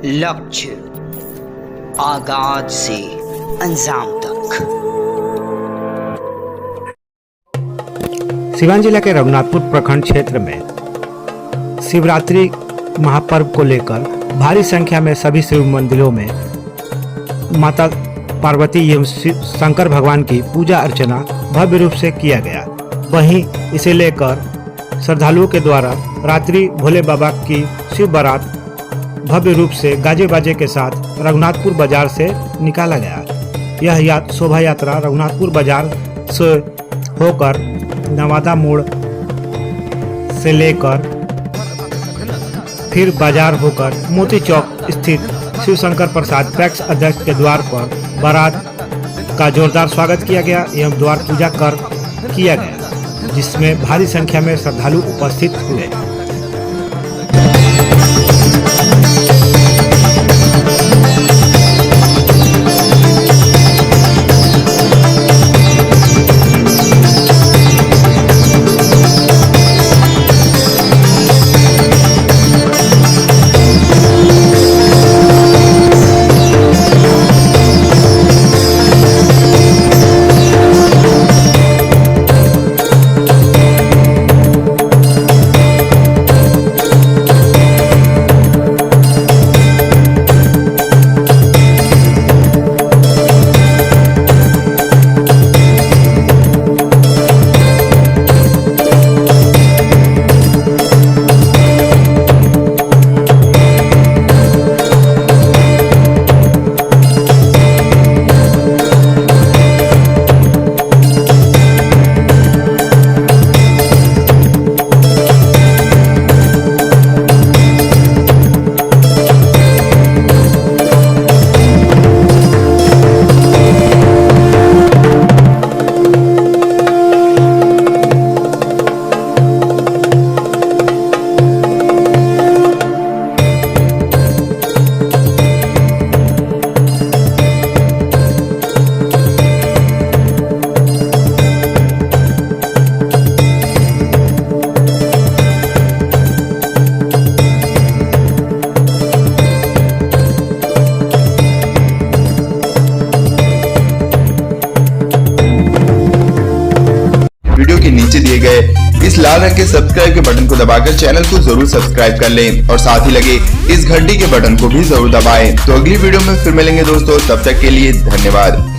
लक्ष्य आगाज से अंजाम तक। सिवान जिला के रघुनाथपुर प्रखंड क्षेत्र में शिवरात्रि महापर्व को लेकर भारी संख्या में सभी शिव मंदिरों में माता पार्वती एवं शंकर भगवान की पूजा अर्चना भव्य रूप से किया गया। वहीं इसे लेकर श्रद्धालुओं के द्वारा रात्रि भोले बाबा की शिव बारात भव्य रूप से गाजे बाजे के साथ रघुनाथपुर बाजार से निकाला गया। यह शोभा यात्रा रघुनाथपुर बाजार से होकर नवादा मोड़ से लेकर फिर बाजार होकर मोती चौक स्थित शिव शंकर प्रसाद पैक्स अध्यक्ष के द्वार पर बारात का जोरदार स्वागत किया गया एवं द्वार पूजा कर किया गया, जिसमें भारी संख्या में श्रद्धालु उपस्थित हुए। वीडियो के नीचे दिए गए इस लाल रंग के सब्सक्राइब के बटन को दबाकर चैनल को जरूर सब्सक्राइब कर लें और साथ ही लगे इस घंटी के बटन को भी जरूर दबाएं। तो अगली वीडियो में फिर मिलेंगे दोस्तों, तब तक के लिए धन्यवाद।